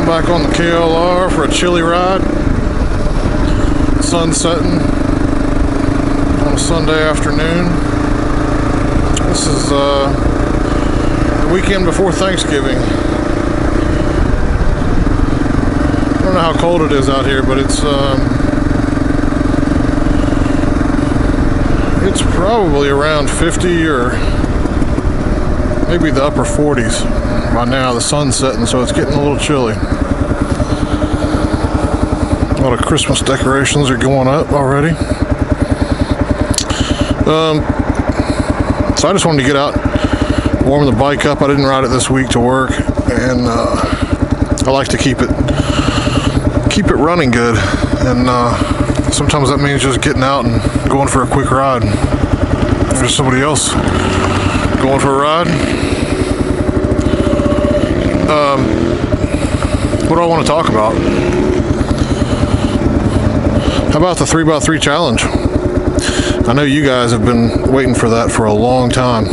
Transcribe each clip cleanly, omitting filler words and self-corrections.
Back on the KLR for a chilly ride. Sun setting on a Sunday afternoon. This is the weekend before Thanksgiving. I don't know how cold it is out here, but it's probably around 50 or maybe the upper 40s by now. The sun's setting, so it's getting a little chilly. A lot of Christmas decorations are going up already. So I just wanted to get out, warm the bike up. I didn't ride it this week to work, and I like to keep it running good. And sometimes that means just getting out and going for a quick ride. There's somebody else going for a ride. What do I want to talk about? How about the 3x3 challenge? I know you guys have been waiting for that for a long time.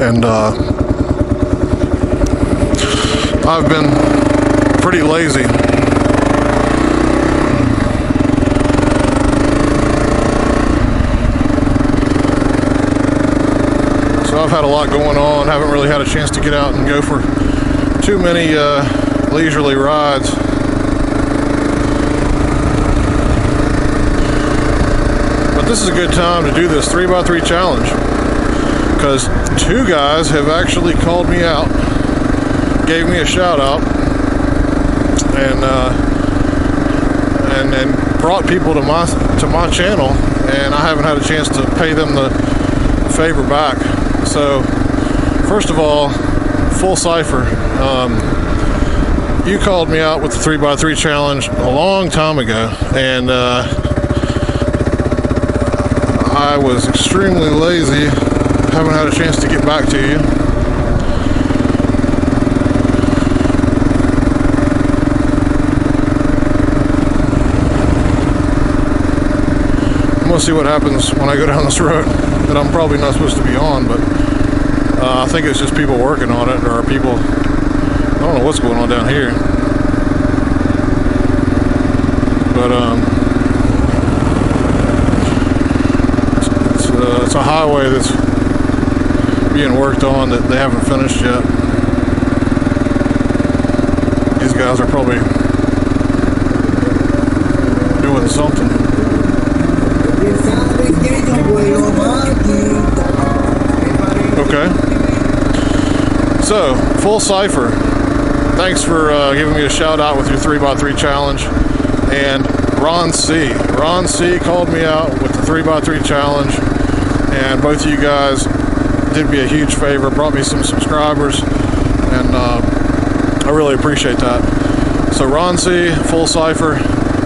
And I've been pretty lazy. So I've had a lot going on, haven't really had a chance to get out and go for too many leisurely rides. But this is a good time to do this 3x3 challenge, because two guys have actually called me out, gave me a shout out, and brought people to my channel, and I haven't had a chance to pay them the favor back. So first of all, Full Cipher, you called me out with the 3x3 challenge a long time ago, and I was extremely lazy, haven't had a chance to get back to you. I'm gonna see what happens when I go down this road that I'm probably not supposed to be on, but I think it's just people working on it, or people, I don't know what's going on down here. But it's a highway that's being worked on that they haven't finished yet. These guys are probably doing something. Okay. So, Full Cipher, thanks for giving me a shout out with your 3x3 challenge. And Ron C called me out with the 3x3 challenge, and both of you guys did me a huge favor, brought me some subscribers, and I really appreciate that. So Ron C, Full Cipher,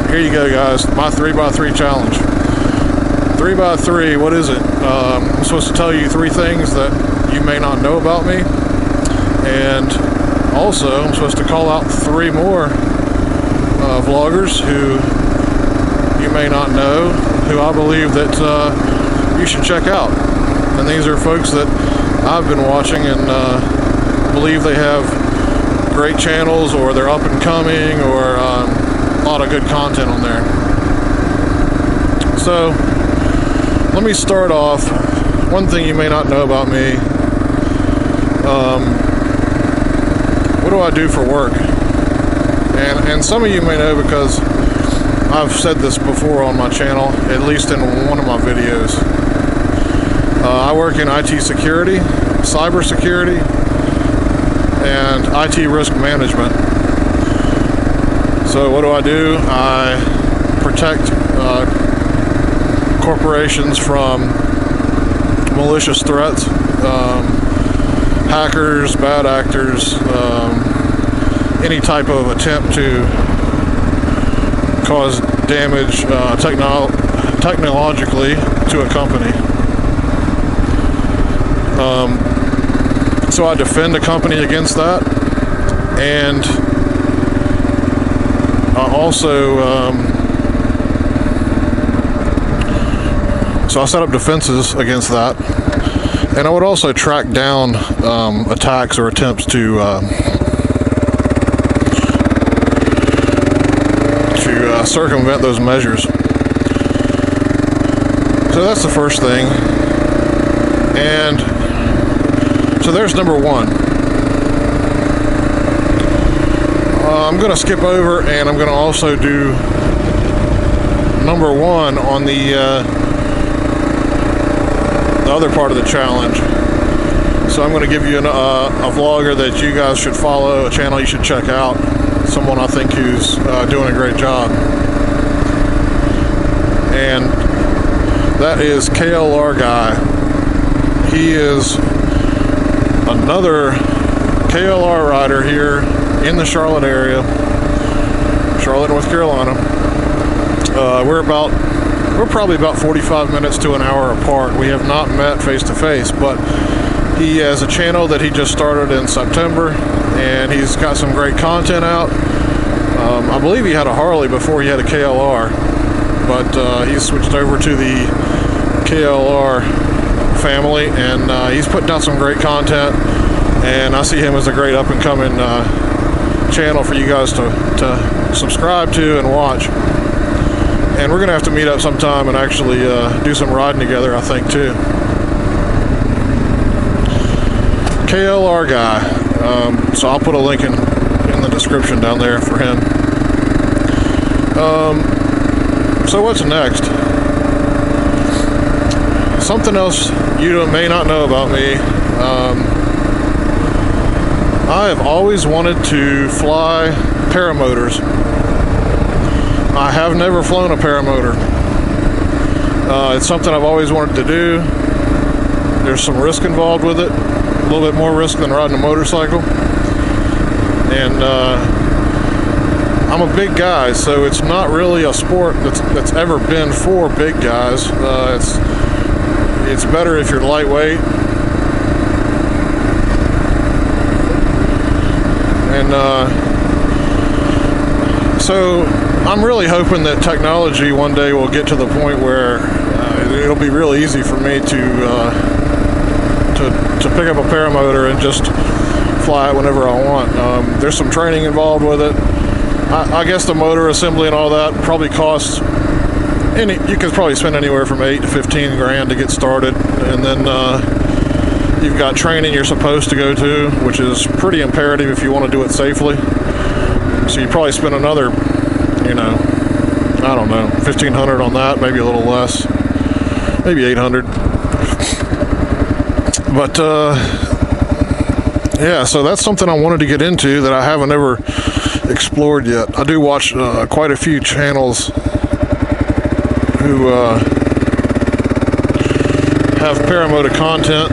here you go guys, my 3x3 challenge. 3x3, what is it? I'm supposed to tell you 3 things that you may not know about me, and also I'm supposed to call out 3 more vloggers who you may not know, who I believe that you should check out. And these are folks that I've been watching and believe they have great channels, or they're up and coming, or a lot of good content on there. So let me start off. One thing you may not know about me. What do I do for work? And some of you may know because I've said this before on my channel, at least in one of my videos. I work in IT security, cyber security, and IT risk management. So what do? I protect corporations from malicious threats, hackers, bad actors, any type of attempt to cause damage technologically to a company. So I defend the company against that, and I also so I set up defenses against that, and I would also track down attacks or attempts to circumvent those measures. So that's the first thing. And so there's number one. I'm going to skip over, and I'm going to also do number one on the other part of the challenge. So I'm going to give you a vlogger that you guys should follow, a channel you should check out, someone I think who's doing a great job. And that is KLR Guy. He is another KLR rider here in the Charlotte area, Charlotte, North Carolina. We're probably about 45 minutes to an hour apart. We have not met face to face, but he has a channel that he just started in September, and he's got some great content out. I believe he had a Harley before he had a KLR, but he's switched over to the KLR family, and he's putting out some great content, and I see him as a great up-and-coming channel for you guys to subscribe to and watch. And we're gonna have to meet up sometime and actually do some riding together, I think, too. KLR Guy. So I'll put a link in the description down there for him. So what's next? Something else you may not know about me. I have always wanted to fly paramotors. I have never flown a paramotor. It's something I've always wanted to do. There's some risk involved with it, a little bit more risk than riding a motorcycle. And I'm a big guy, so it's not really a sport that's ever been for big guys. It's better if you're lightweight. And so I'm really hoping that technology one day will get to the point where it'll be real easy for me to pick up a paramotor and just fly it whenever I want. There's some training involved with it. I guess the motor assembly and all that probably costs, you could probably spend anywhere from 8 to 15 grand to get started, and then you've got training you're supposed to go to, which is pretty imperative if you want to do it safely. So you probably spend another, I don't know, $1,500 on that, maybe a little less, maybe $800. But yeah, so that's something I wanted to get into that I haven't ever explored yet. I do watch quite a few channels who have paramotor content.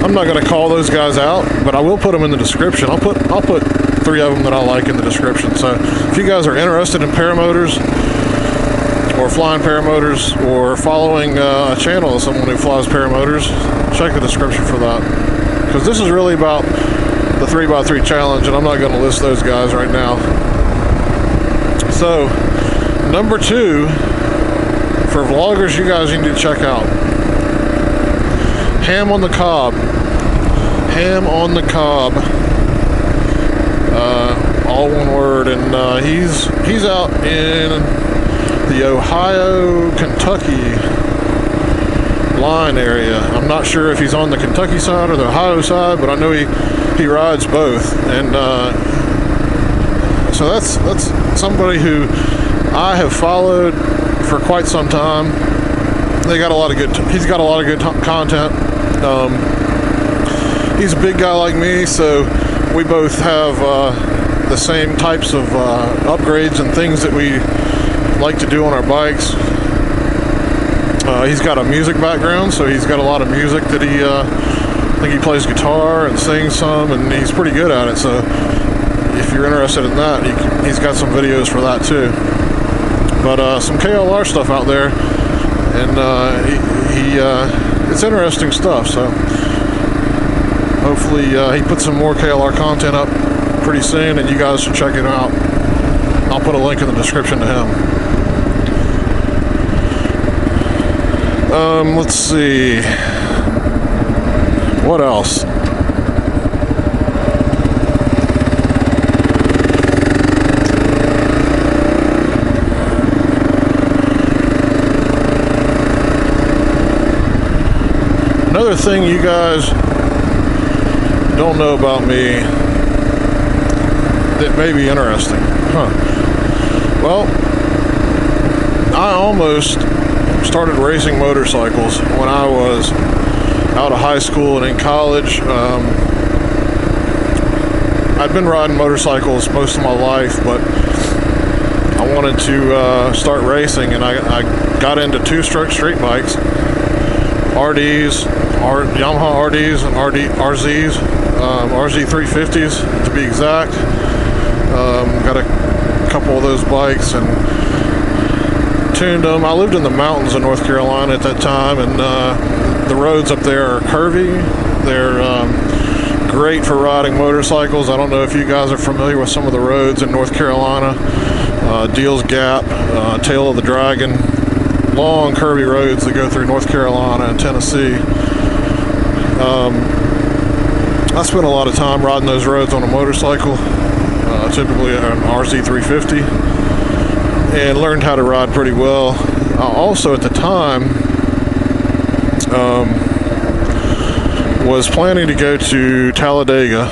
I'm not going to call those guys out, but I will put them in the description. I'll put 3 of them that I like in the description. So if you guys are interested in paramotors, or flying paramotors, or following a channel of someone who flies paramotors, check the description for that. Because this is really about the 3x3 challenge, and I'm not going to list those guys right now. So number 2 for vloggers you guys need to check out, HamOnTheCob. HamOnTheCob, all one word, and he's out in the Ohio, Kentucky line area. I'm not sure if he's on the Kentucky side or the Ohio side, but I know he rides both, and so that's somebody who I have followed for quite some time. He's got a lot of good content. He's a big guy like me, so we both have the same types of upgrades and things that we like to do on our bikes. He's got a music background, so he's got a lot of music that I think he plays guitar and sings some, and he's pretty good at it. So if you're interested in that, he's got some videos for that too. But some KLR stuff out there, and it's interesting stuff. So hopefully he puts some more KLR content up pretty soon, and you guys should check it out. I'll put a link in the description to him. Let's see. What else? other thing you guys don't know about me that may be interesting. Well, I almost started racing motorcycles when I was out of high school and in college. I'd been riding motorcycles most of my life, but I wanted to start racing, and I got into two-stroke street bikes, RDs, Yamaha RDs and RZs, RZ350s to be exact. Got a couple of those bikes and tuned them. I lived in the mountains of North Carolina at that time, and the roads up there are curvy. They're great for riding motorcycles. I don't know if you guys are familiar with some of the roads in North Carolina. Deals Gap, Tail of the Dragon, long curvy roads that go through North Carolina and Tennessee. I spent a lot of time riding those roads on a motorcycle, typically an RZ350, and learned how to ride pretty well. Also at the time was planning to go to Talladega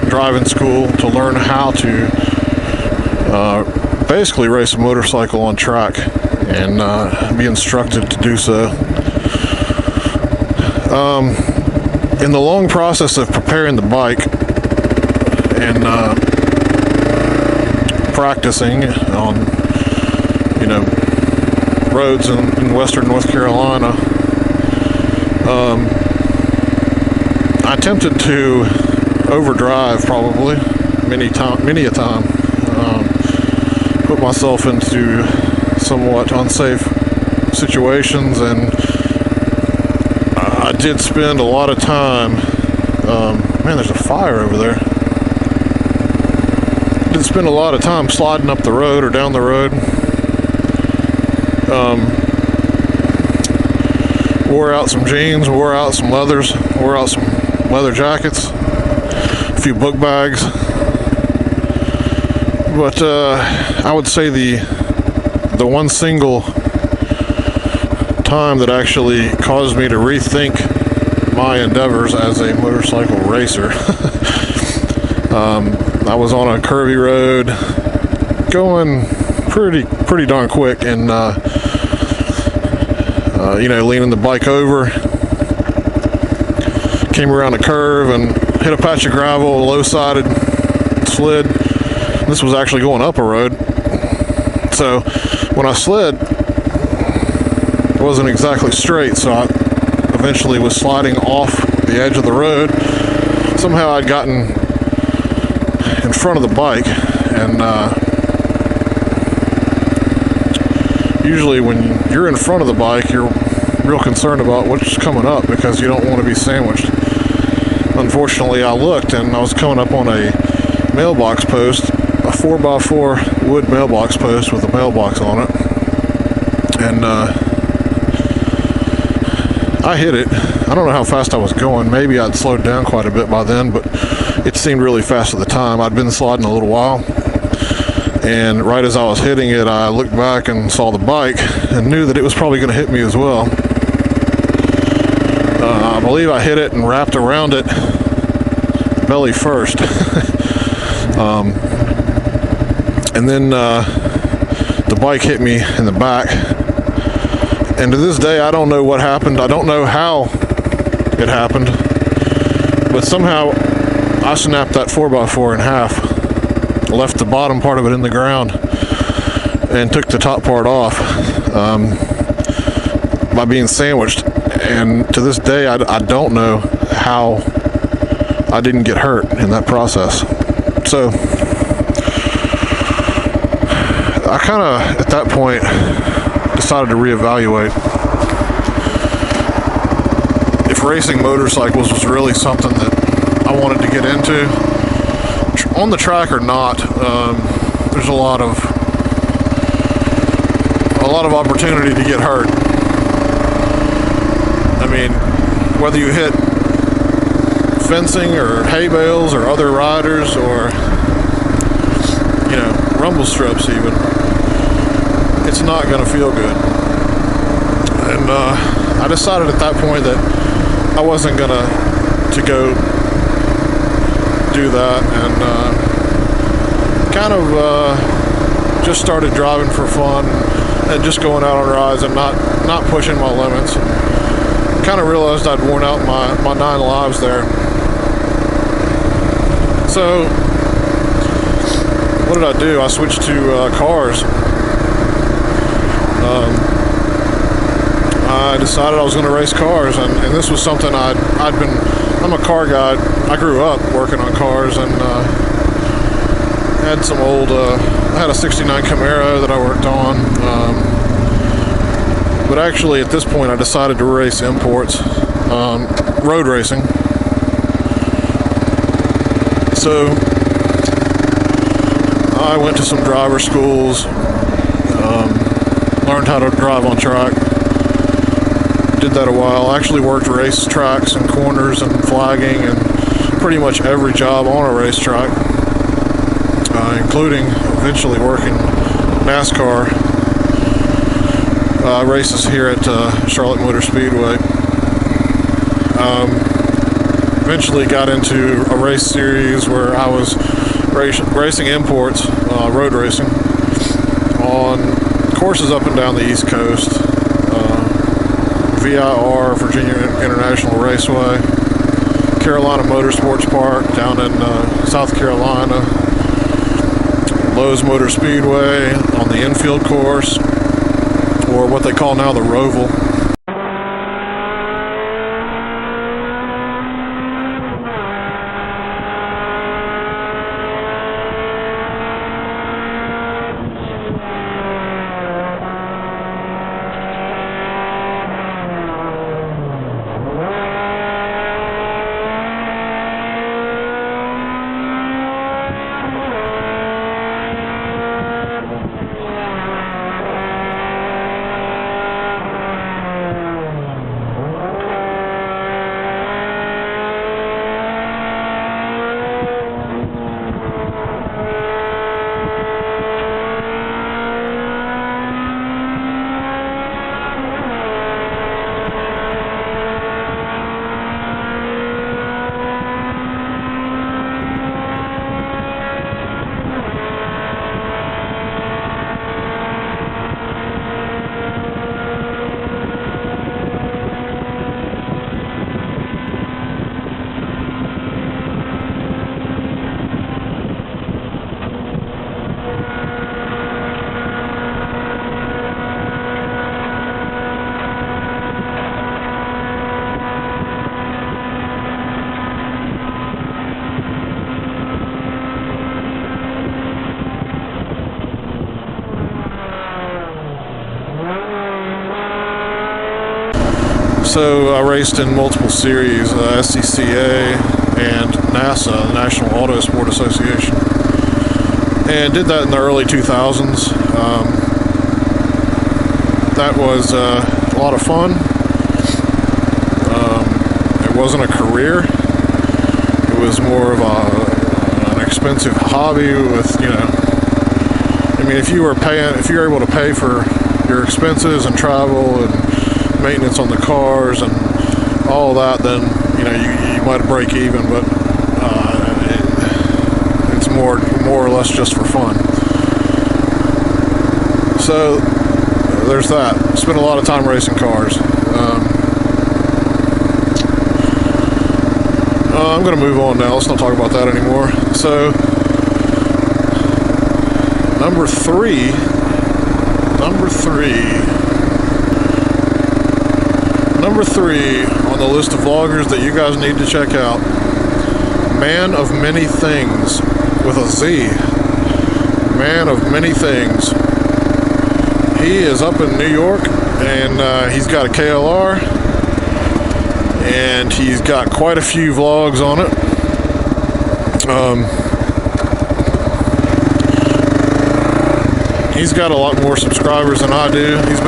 driving school to learn how to basically race a motorcycle on track and be instructed to do so. In the long process of preparing the bike and practicing on, roads in western North Carolina, I attempted to overdrive probably many a time. Put myself into somewhat unsafe situations, and I did spend a lot of time. Man, there's a fire over there. Did spend a lot of time sliding up the road or down the road. Wore out some jeans, wore out some leathers, wore out some leather jackets, a few book bags. But I would say the one single time that actually caused me to rethink my endeavors as a motorcycle racer. I was on a curvy road, going pretty darn quick, and leaning the bike over, came around a curve and hit a patch of gravel, low-sided, slid. This was actually going up a road, so when I slid, it wasn't exactly straight, so I eventually was sliding off the edge of the road. Somehow I'd gotten in front of the bike, and usually when you're in front of the bike, you're real concerned about what's coming up because you don't want to be sandwiched. Unfortunately, I looked and I was coming up on a mailbox post, a 4x4 wood mailbox post with a mailbox on it, and I hit it. I don't know how fast I was going. Maybe I'd slowed down quite a bit by then, but it seemed really fast at the time. I'd been sliding a little while, and right as I was hitting it, I looked back and saw the bike and knew that it was probably going to hit me as well. I believe I hit it and wrapped around it belly first. And then the bike hit me in the back. And to this day, I don't know what happened. I don't know how it happened. But somehow, I snapped that 4x4 in half. Left the bottom part of it in the ground. And took the top part off. By being sandwiched. And to this day, I don't know how I didn't get hurt in that process. So, I kind of, at that point, decided to reevaluate if racing motorcycles was really something that I wanted to get into. On the track or not, there's a lot of opportunity to get hurt. I mean, whether you hit fencing or hay bales or other riders or, rumble strips even, it's not going to feel good. And I decided at that point that I wasn't gonna go do that, and kind of just started driving for fun and just going out on rides and not pushing my limits. Kind of realized I'd worn out my 9 lives there. So what did I do? I switched to cars. I decided I was going to race cars, and this was something I'm a car guy. I grew up working on cars, and had some old, I had a 69 Camaro that I worked on, but actually at this point I decided to race imports, road racing. So I went to some driver schools, learned how to drive on track. Did that a while. I actually worked race tracks and corners and flagging and pretty much every job on a racetrack, including eventually working NASCAR races here at Charlotte Motor Speedway. Eventually got into a race series where I was racing imports, road racing, on courses up and down the East Coast. VIR, Virginia International Raceway, Carolina Motorsports Park down in South Carolina, Lowe's Motor Speedway on the infield course, or what they call now the Roval. So I raced in multiple series, SCCA and NASA, the National Auto Sport Association, and did that in the early 2000s. That was a lot of fun. It wasn't a career. It was more of an expensive hobby with, I mean, if you were able to pay for your expenses and travel and maintenance on the cars and all that, then you might break even, but it's more or less just for fun. So there's that. Spent a lot of time racing cars. I'm going to move on now. Let's not talk about that anymore. So number three on the list of vloggers that you guys need to check out, ManofMany Thingz with a Z. ManofMany Thingz. He is up in New York, and he's got a KLR, and he's got quite a few vlogs on it. He's got a lot more subscribers than I do. He's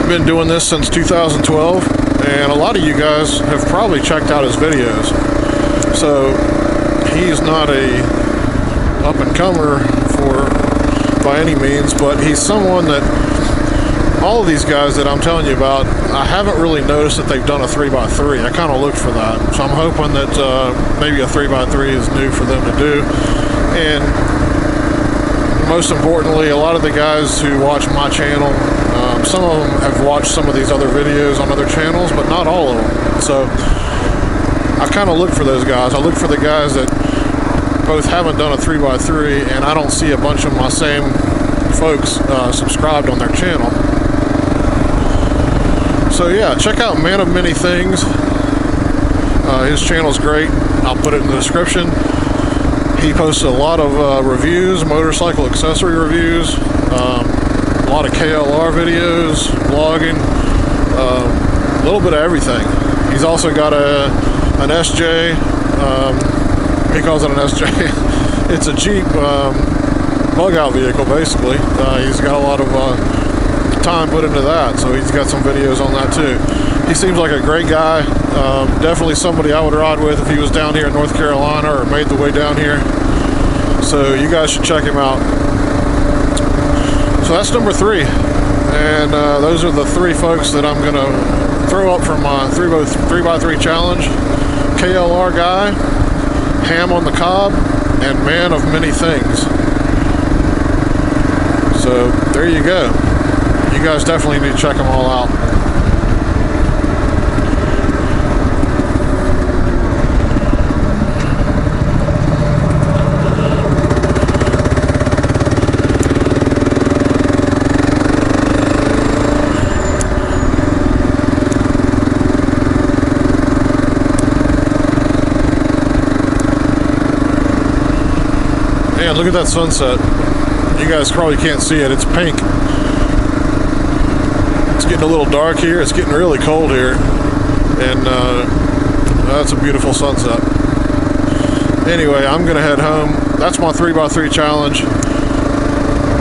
been doing this since 2012, and a lot of you guys have probably checked out his videos. So he's not a up and comer by any means, but he's someone that all of these guys that I'm telling you about, I haven't really noticed that they've done a 3x3. I kind of looked for that, so I'm hoping that maybe a 3x3 is new for them to do. And most importantly, a lot of the guys who watch my channel, some of them have watched some of these other videos on other channels, but not all of them. So I kind of look for those guys. I look for the guys that both haven't done a 3x3, and I don't see a bunch of my same folks subscribed on their channel. So yeah, check out ManofMany Thingz. His channel's great. I'll put it in the description. He posts a lot of reviews, motorcycle accessory reviews, a lot of KLR videos, vlogging, a little bit of everything. He's also got an SJ. He calls it an SJ. It's a Jeep bug-out vehicle, basically. He's got a lot of time put into that, so he's got some videos on that too. He seems like a great guy. Definitely somebody I would ride with if he was down here in North Carolina or made the way down here. So you guys should check him out. So that's number 3, and those are the 3 folks that I'm gonna throw up for my 3x3 challenge: KLR Guy, HamOnTheCob, and ManofMany Thingz. So there you go. You guys definitely need to check them all out. Man, look at that sunset. You guys probably can't see it. It's pink. It's getting a little dark here. It's getting really cold here. And that's a beautiful sunset. Anyway, I'm going to head home. That's my 3x3 challenge.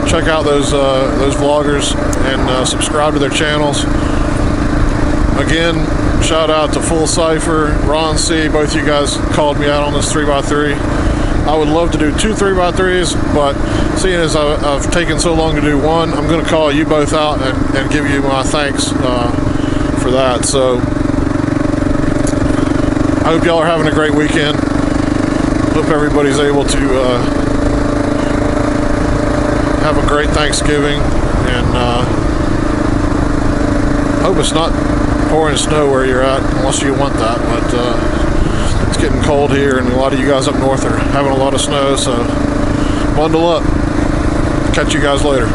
Check out those vloggers and subscribe to their channels. Again, shout out to Full Cypher, Ron C. Both you guys called me out on this 3x3. I would love to do 2 3x3s, but seeing as I've taken so long to do one, I'm going to call you both out and give you my thanks for that. So I hope y'all are having a great weekend. Hope everybody's able to have a great Thanksgiving, and hope it's not pouring snow where you're at, unless you want that. But it's getting cold here, and a lot of you guys up north are having a lot of snow, so bundle up. Catch you guys later.